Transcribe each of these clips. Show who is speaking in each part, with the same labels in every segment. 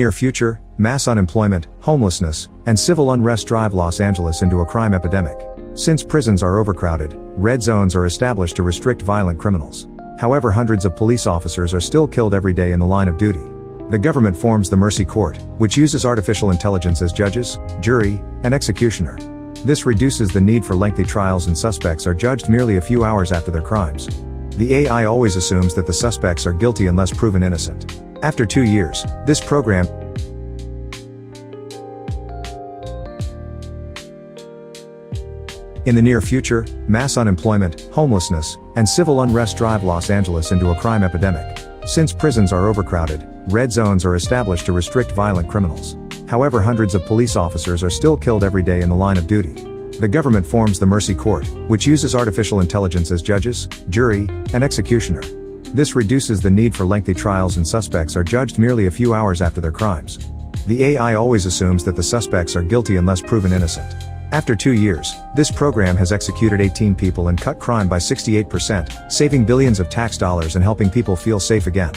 Speaker 1: Near future, mass unemployment, homelessness, and civil unrest drive Los Angeles into a crime epidemic. Since prisons are overcrowded, red zones are established to restrict violent criminals. However, hundreds of police officers are still killed every day in the line of duty. The government forms the Mercy Court, which uses artificial intelligence as judges, jury, and executioner. This reduces the need for lengthy trials, and suspects are judged merely a few hours after their crimes. The AI always assumes that the suspects are guilty unless proven innocent. After 2 years, this program In the near future, mass unemployment, homelessness, and civil unrest drive Los Angeles into a crime epidemic. Since prisons are overcrowded, red zones are established to restrict violent criminals. However, hundreds of police officers are still killed every day in the line of duty. The government forms the Mercy Court, which uses artificial intelligence as judges, jury, and executioner. This reduces the need for lengthy trials, and suspects are judged merely a few hours after their crimes. The AI always assumes that the suspects are guilty unless proven innocent. After 2 years, this program has executed 18 people and cut crime by 68%, saving billions of tax dollars and helping people feel safe again.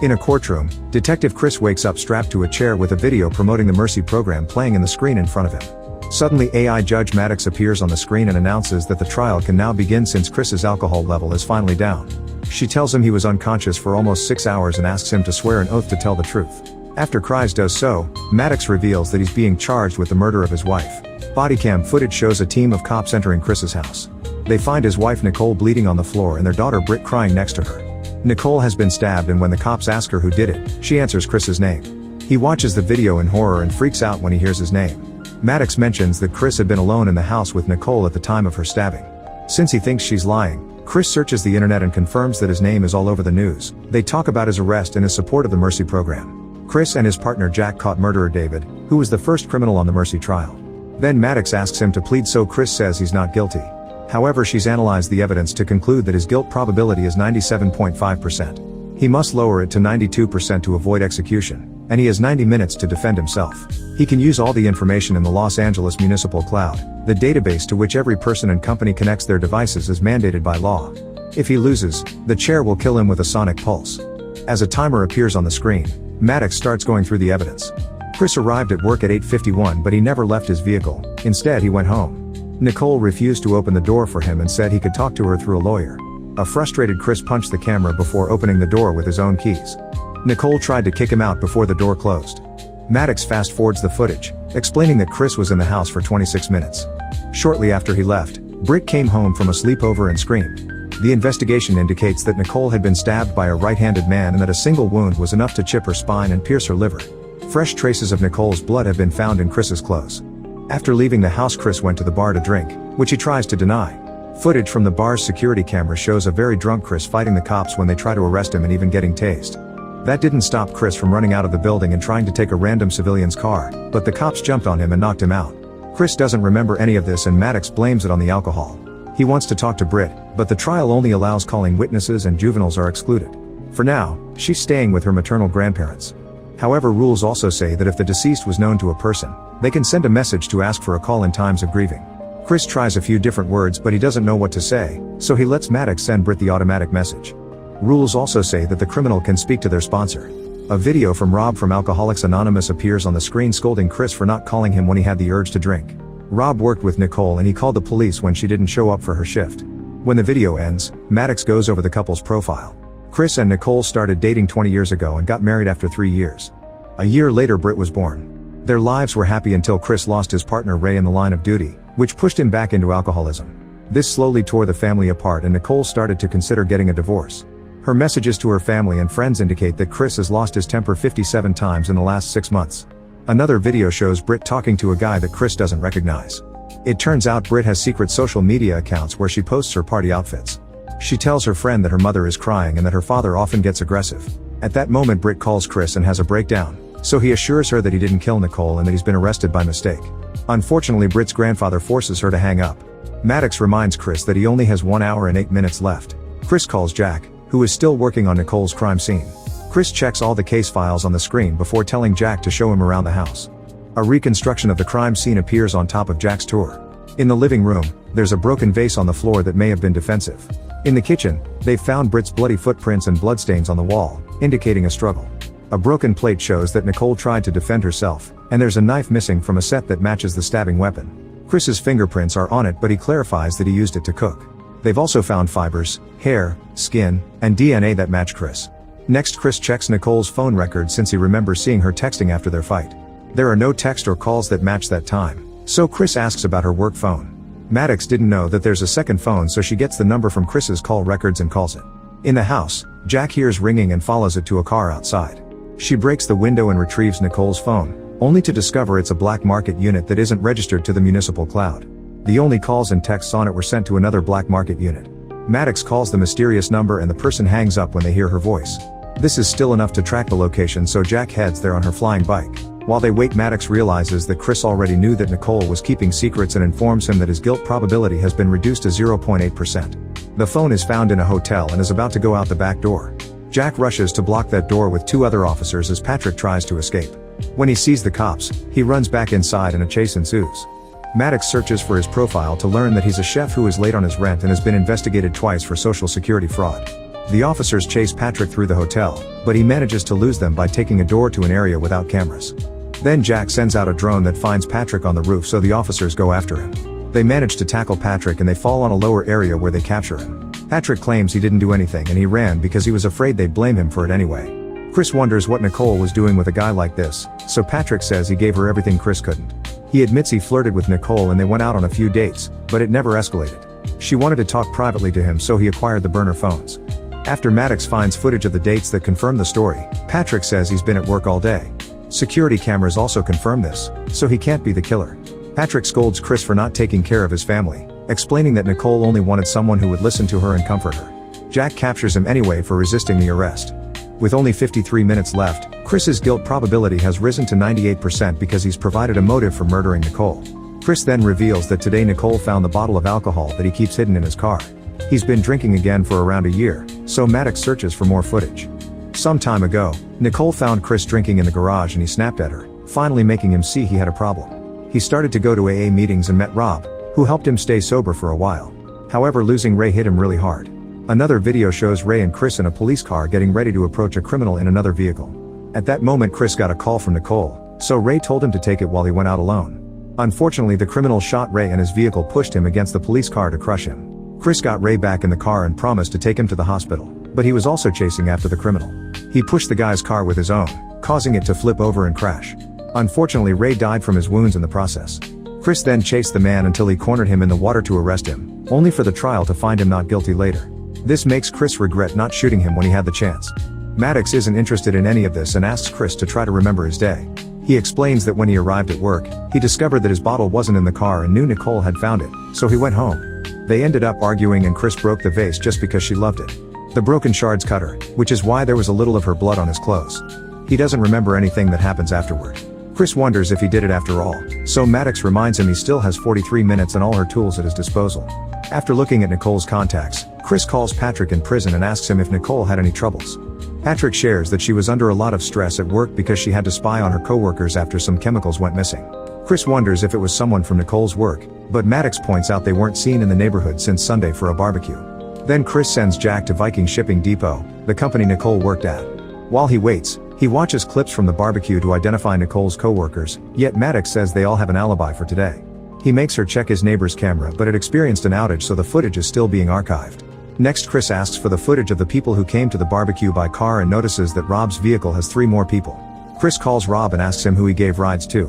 Speaker 1: In a courtroom, Detective Chris wakes up strapped to a chair with a video promoting the Mercy program playing in the screen in front of him. Suddenly, AI Judge Maddox appears on the screen and announces that the trial can now begin since Chris's alcohol level is finally down. She tells him he was unconscious for almost 6 hours and asks him to swear an oath to tell the truth. After Chris does so, Maddox reveals that he's being charged with the murder of his wife. Bodycam footage shows a team of cops entering Chris's house. They find his wife Nicole bleeding on the floor and their daughter Britt crying next to her. Nicole has been stabbed, and when the cops ask her who did it, she answers Chris's name. He watches the video in horror and freaks out when he hears his name. Maddox mentions that Chris had been alone in the house with Nicole at the time of her stabbing. Since he thinks she's lying, Chris searches the internet and confirms that his name is all over the news. They talk about his arrest and his support of the Mercy program. Chris and his partner Jack caught murderer David, who was the first criminal on the Mercy trial. Then Maddox asks him to plead, so Chris says he's not guilty. However, she's analyzed the evidence to conclude that his guilt probability is 97.5%. He must lower it to 92% to avoid execution, and he has 90 minutes to defend himself. He can use all the information in the Los Angeles Municipal Cloud. The database to which every person and company connects their devices is mandated by law. If he loses, the chair will kill him with a sonic pulse. As a timer appears on the screen, Maddox starts going through the evidence. Chris arrived at work at 8:51, but he never left his vehicle. Instead, he went home. Nicole refused to open the door for him and said he could talk to her through a lawyer. A frustrated Chris punched the camera before opening the door with his own keys. Nicole tried to kick him out before the door closed. Maddox fast forwards the footage, explaining that Chris was in the house for 26 minutes. Shortly after he left, Britt came home from a sleepover and screamed. The investigation indicates that Nicole had been stabbed by a right-handed man and that a single wound was enough to chip her spine and pierce her liver. Fresh traces of Nicole's blood have been found in Chris's clothes. After leaving the house, Chris went to the bar to drink, which he tries to deny. Footage from the bar's security camera shows a very drunk Chris fighting the cops when they try to arrest him and even getting tased. That didn't stop Chris from running out of the building and trying to take a random civilian's car, but the cops jumped on him and knocked him out. Chris doesn't remember any of this, and Maddox blames it on the alcohol. He wants to talk to Britt, but the trial only allows calling witnesses and juveniles are excluded. For now, she's staying with her maternal grandparents. However, rules also say that if the deceased was known to a person, they can send a message to ask for a call in times of grieving. Chris tries a few different words, but he doesn't know what to say, so he lets Maddox send Britt the automatic message. Rules also say that the criminal can speak to their sponsor. A video from Rob from Alcoholics Anonymous appears on the screen scolding Chris for not calling him when he had the urge to drink. Rob worked with Nicole and he called the police when she didn't show up for her shift. When the video ends, Maddox goes over the couple's profile. Chris and Nicole started dating 20 years ago and got married after 3 years. A year later, Britt was born. Their lives were happy until Chris lost his partner Ray in the line of duty, which pushed him back into alcoholism. This slowly tore the family apart, and Nicole started to consider getting a divorce. Her messages to her family and friends indicate that Chris has lost his temper 57 times in the last 6 months. Another video shows Britt talking to a guy that Chris doesn't recognize. It turns out Britt has secret social media accounts where she posts her party outfits. She tells her friend that her mother is crying and that her father often gets aggressive. At that moment, Britt calls Chris and has a breakdown, so he assures her that he didn't kill Nicole and that he's been arrested by mistake. Unfortunately, Britt's grandfather forces her to hang up. Maddox reminds Chris that he only has 1 hour and 8 minutes left. Chris calls Jack, who is still working on Nicole's crime scene. Chris checks all the case files on the screen before telling Jack to show him around the house. A reconstruction of the crime scene appears on top of Jack's tour. In the living room, there's a broken vase on the floor that may have been defensive. In the kitchen, they've found Britt's bloody footprints and bloodstains on the wall, indicating a struggle. A broken plate shows that Nicole tried to defend herself, and there's a knife missing from a set that matches the stabbing weapon. Chris's fingerprints are on it, but he clarifies that he used it to cook. They've also found fibers, hair, skin, and DNA that match Chris. Next, Chris checks Nicole's phone record since he remembers seeing her texting after their fight. There are no text or calls that match that time, so Chris asks about her work phone. Maddox didn't know that there's a second phone, so she gets the number from Chris's call records and calls it. In the house, Jack hears ringing and follows it to a car outside. She breaks the window and retrieves Nicole's phone, only to discover it's a black market unit that isn't registered to the municipal cloud. The only calls and texts on it were sent to another black market unit. Maddox calls the mysterious number and the person hangs up when they hear her voice. This is still enough to track the location, so Jack heads there on her flying bike. While they wait, Maddox realizes that Chris already knew that Nicole was keeping secrets and informs him that his guilt probability has been reduced to 0.8%. The phone is found in a hotel and is about to go out the back door. Jack rushes to block that door with two other officers as Patrick tries to escape. When he sees the cops, he runs back inside and a chase ensues. Maddox searches for his profile to learn that he's a chef who is late on his rent and has been investigated twice for social security fraud. The officers chase Patrick through the hotel, but he manages to lose them by taking a door to an area without cameras. Then Jack sends out a drone that finds Patrick on the roof, so the officers go after him. They manage to tackle Patrick and they fall on a lower area where they capture him. Patrick claims he didn't do anything and he ran because he was afraid they'd blame him for it anyway. Chris wonders what Nicole was doing with a guy like this, so Patrick says he gave her everything Chris couldn't. He admits he flirted with Nicole and they went out on a few dates, but it never escalated. She wanted to talk privately to him, so he acquired the burner phones. After Maddox finds footage of the dates that confirm the story, Patrick says he's been at work all day. Security cameras also confirm this, so he can't be the killer. Patrick scolds Chris for not taking care of his family, explaining that Nicole only wanted someone who would listen to her and comfort her. Jack captures him anyway for resisting the arrest. With only 53 minutes left, Chris's guilt probability has risen to 98% because he's provided a motive for murdering Nicole. Chris then reveals that today Nicole found the bottle of alcohol that he keeps hidden in his car. He's been drinking again for around a year, so Maddox searches for more footage. Some time ago, Nicole found Chris drinking in the garage and he snapped at her, finally making him see he had a problem. He started to go to AA meetings and met Rob, who helped him stay sober for a while. However, losing Ray hit him really hard. Another video shows Ray and Chris in a police car getting ready to approach a criminal in another vehicle. At that moment, Chris got a call from Nicole, so Ray told him to take it while he went out alone. Unfortunately, the criminal shot Ray and his vehicle pushed him against the police car to crush him. Chris got Ray back in the car and promised to take him to the hospital, but he was also chasing after the criminal. He pushed the guy's car with his own, causing it to flip over and crash. Unfortunately, Ray died from his wounds in the process. Chris then chased the man until he cornered him in the water to arrest him, only for the trial to find him not guilty later. This makes Chris regret not shooting him when he had the chance. Maddox isn't interested in any of this and asks Chris to try to remember his day. He explains that when he arrived at work, he discovered that his bottle wasn't in the car and knew Nicole had found it, so he went home. They ended up arguing and Chris broke the vase just because she loved it. The broken shards cut her, which is why there was a little of her blood on his clothes. He doesn't remember anything that happens afterward. Chris wonders if he did it after all, so Maddox reminds him he still has 43 minutes and all her tools at his disposal. After looking at Nicole's contacts, Chris calls Patrick in prison and asks him if Nicole had any troubles. Patrick shares that she was under a lot of stress at work because she had to spy on her coworkers after some chemicals went missing. Chris wonders if it was someone from Nicole's work, but Maddox points out they weren't seen in the neighborhood since Sunday for a barbecue. Then Chris sends Jack to Viking Shipping Depot, the company Nicole worked at. While he waits, he watches clips from the barbecue to identify Nicole's coworkers, yet Maddox says they all have an alibi for today. He makes her check his neighbor's camera, but it experienced an outage, so the footage is still being archived. Next, Chris asks for the footage of the people who came to the barbecue by car and notices that Rob's vehicle has 3 more people. Chris calls Rob and asks him who he gave rides to.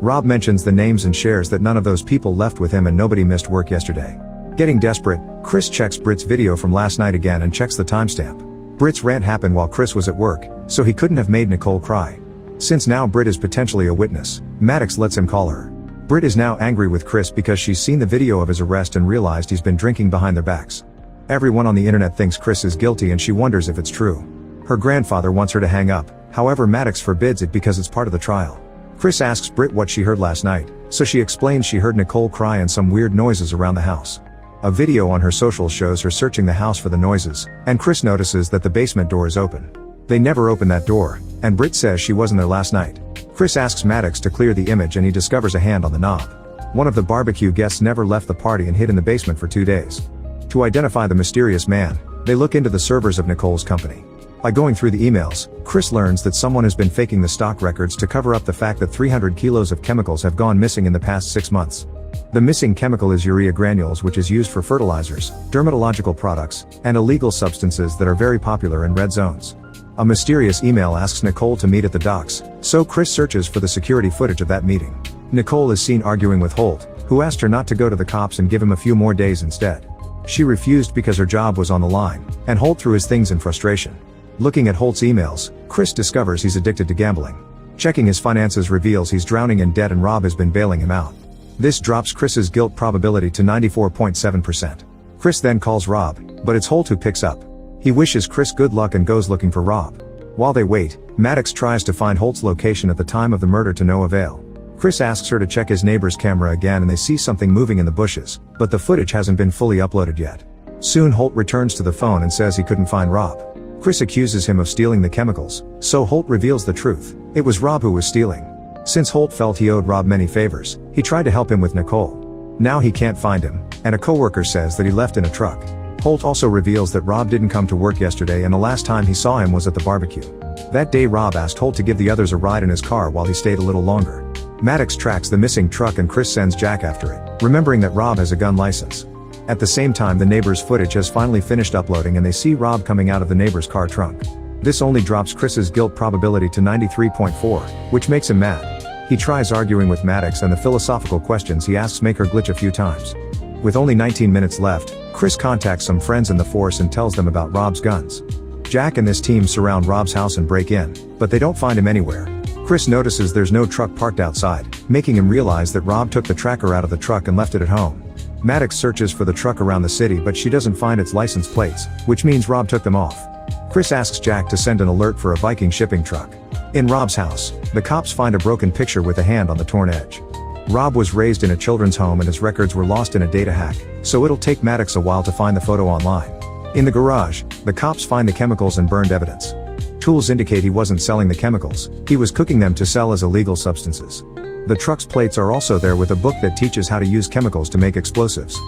Speaker 1: Rob mentions the names and shares that none of those people left with him and nobody missed work yesterday. Getting desperate, Chris checks Britt's video from last night again and checks the timestamp. Britt's rant happened while Chris was at work, so he couldn't have made Nicole cry. Since now Britt is potentially a witness, Maddox lets him call her. Britt is now angry with Chris because she's seen the video of his arrest and realized he's been drinking behind their backs. Everyone on the internet thinks Chris is guilty and she wonders if it's true. Her grandfather wants her to hang up, however Maddox forbids it because it's part of the trial. Chris asks Britt what she heard last night, so she explains she heard Nicole cry and some weird noises around the house. A video on her socials shows her searching the house for the noises, and Chris notices that the basement door is open. They never open that door, and Britt says she wasn't there last night. Chris asks Maddox to clear the image and he discovers a hand on the knob. One of the barbecue guests never left the party and hid in the basement for 2 days. To identify the mysterious man, they look into the servers of Nicole's company. By going through the emails, Chris learns that someone has been faking the stock records to cover up the fact that 300 kilos of chemicals have gone missing in the past 6 months. The missing chemical is urea granules, which is used for fertilizers, dermatological products, and illegal substances that are very popular in red zones. A mysterious email asks Nicole to meet at the docks, so Chris searches for the security footage of that meeting. Nicole is seen arguing with Holt, who asked her not to go to the cops and give him a few more days instead. She refused because her job was on the line, and Holt threw his things in frustration. Looking at Holt's emails, Chris discovers he's addicted to gambling. Checking his finances reveals he's drowning in debt and Rob has been bailing him out. This drops Chris's guilt probability to 94.7%. Chris then calls Rob, but it's Holt who picks up. He wishes Chris good luck and goes looking for Rob. While they wait, Maddox tries to find Holt's location at the time of the murder to no avail. Chris asks her to check his neighbor's camera again and they see something moving in the bushes, but the footage hasn't been fully uploaded yet. Soon Holt returns to the phone and says he couldn't find Rob. Chris accuses him of stealing the chemicals, so Holt reveals the truth. It was Rob who was stealing. Since Holt felt he owed Rob many favors, he tried to help him with Nicole. Now he can't find him, and a coworker says that he left in a truck. Holt also reveals that Rob didn't come to work yesterday and the last time he saw him was at the barbecue. That day Rob asked Holt to give the others a ride in his car while he stayed a little longer. Maddox tracks the missing truck and Chris sends Jack after it, remembering that Rob has a gun license. At the same time, the neighbor's footage has finally finished uploading and they see Rob coming out of the neighbor's car trunk. This only drops Chris's guilt probability to 93.4, which makes him mad. He tries arguing with Maddox and the philosophical questions he asks make her glitch a few times. With only 19 minutes left, Chris contacts some friends in the force and tells them about Rob's guns. Jack and this team surround Rob's house and break in, but they don't find him anywhere. Chris notices there's no truck parked outside, making him realize that Rob took the tracker out of the truck and left it at home. Maddox searches for the truck around the city but she doesn't find its license plates, which means Rob took them off. Chris asks Jack to send an alert for a Viking shipping truck. In Rob's house, the cops find a broken picture with a hand on the torn edge. Rob was raised in a children's home and his records were lost in a data hack, so it'll take Maddox a while to find the photo online. In the garage, the cops find the chemicals and burned evidence. Tools indicate he wasn't selling the chemicals, he was cooking them to sell as illegal substances. The truck's plates are also there with a book that teaches how to use chemicals to make explosives.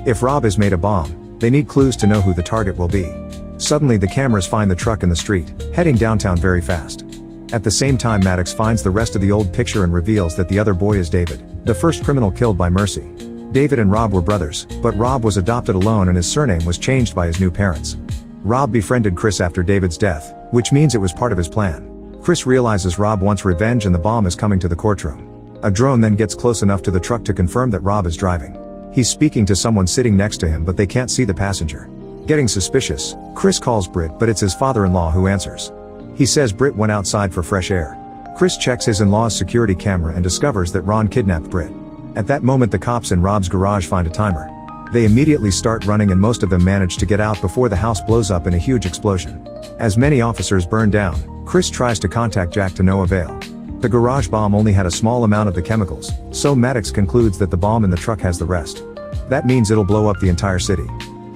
Speaker 1: If Rob has made a bomb, they need clues to know who the target will be. Suddenly the cameras find the truck in the street, heading downtown very fast. At the same time Maddox finds the rest of the old picture and reveals that the other boy is David, the first criminal killed by Mercy. David and Rob were brothers, but Rob was adopted alone and his surname was changed by his new parents. Rob befriended Chris after David's death, which means it was part of his plan. Chris realizes Rob wants revenge and the bomb is coming to the courtroom. A drone then gets close enough to the truck to confirm that Rob is driving. He's speaking to someone sitting next to him but they can't see the passenger. Getting suspicious, Chris calls Britt but it's his father-in-law who answers. He says Britt went outside for fresh air. Chris checks his in-law's security camera and discovers that Ron kidnapped Britt. At that moment the cops in Rob's garage find a timer. They immediately start running and most of them manage to get out before the house blows up in a huge explosion. As many officers burn down, Chris tries to contact Jack to no avail. The garage bomb only had a small amount of the chemicals, so Maddox concludes that the bomb in the truck has the rest. That means it'll blow up the entire city.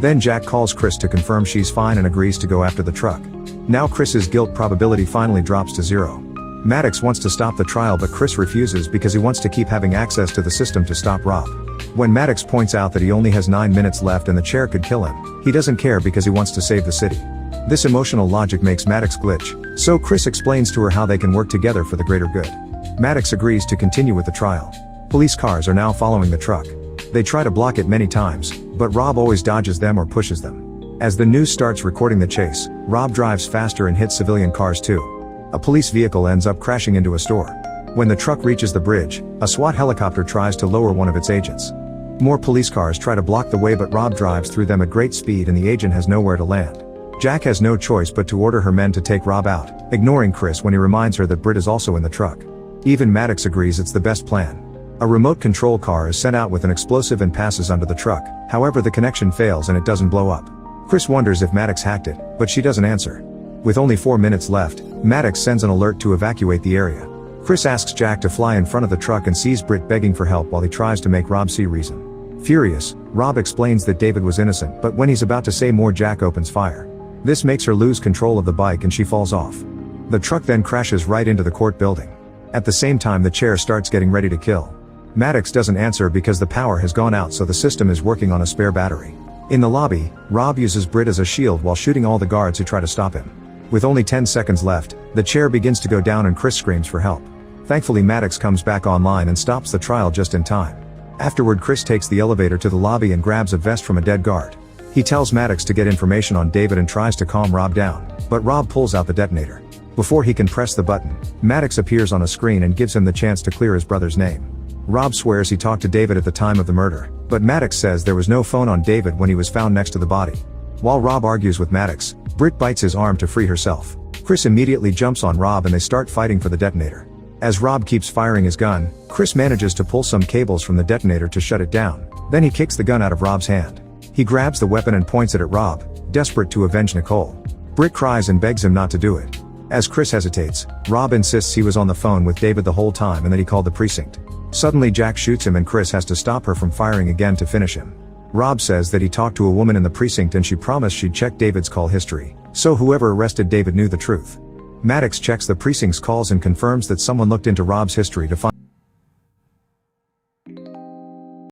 Speaker 1: Then Jack calls Chris to confirm she's fine and agrees to go after the truck. Now Chris's guilt probability finally drops to 0. Maddox wants to stop the trial but Chris refuses because he wants to keep having access to the system to stop Rob. When Maddox points out that he only has 9 minutes left and the chair could kill him, he doesn't care because he wants to save the city. This emotional logic makes Maddox glitch, so Chris explains to her how they can work together for the greater good. Maddox agrees to continue with the trial. Police cars are now following the truck. They try to block it many times, but Rob always dodges them or pushes them. As the news starts recording the chase, Rob drives faster and hits civilian cars too. A police vehicle ends up crashing into a store. When the truck reaches the bridge, a SWAT helicopter tries to lower one of its agents. More police cars try to block the way but Rob drives through them at great speed and the agent has nowhere to land. Jack has no choice but to order her men to take Rob out, ignoring Chris when he reminds her that Britt is also in the truck. Even Maddox agrees it's the best plan. A remote control car is sent out with an explosive and passes under the truck, however the connection fails and it doesn't blow up. Chris wonders if Maddox hacked it, but she doesn't answer. With only 4 minutes left, Maddox sends an alert to evacuate the area. Chris asks Jack to fly in front of the truck and sees Britt begging for help while he tries to make Rob see reason. Furious, Rob explains that David was innocent but when he's about to say more Jack opens fire. This makes her lose control of the bike and she falls off. The truck then crashes right into the court building. At the same time the chair starts getting ready to kill. Maddox doesn't answer because the power has gone out so the system is working on a spare battery. In the lobby, Rob uses Britt as a shield while shooting all the guards who try to stop him. With only 10 seconds left, the chair begins to go down and Chris screams for help. Thankfully Maddox comes back online and stops the trial just in time. Afterward Chris takes the elevator to the lobby and grabs a vest from a dead guard. He tells Maddox to get information on David and tries to calm Rob down, but Rob pulls out the detonator. Before he can press the button, Maddox appears on a screen and gives him the chance to clear his brother's name. Rob swears he talked to David at the time of the murder, but Maddox says there was no phone on David when he was found next to the body. While Rob argues with Maddox, Britt bites his arm to free herself. Chris immediately jumps on Rob and they start fighting for the detonator. As Rob keeps firing his gun, Chris manages to pull some cables from the detonator to shut it down. Then he kicks the gun out of Rob's hand. He grabs the weapon and points it at Rob, desperate to avenge Nicole. Britt cries and begs him not to do it. As Chris hesitates, Rob insists he was on the phone with David the whole time and that he called the precinct. Suddenly Jack shoots him and Chris has to stop her from firing again to finish him. Rob says that he talked to a woman in the precinct and she promised she'd check David's call history, so whoever arrested David knew the truth. Maddox checks the precinct's calls and confirms that someone looked into Rob's history to find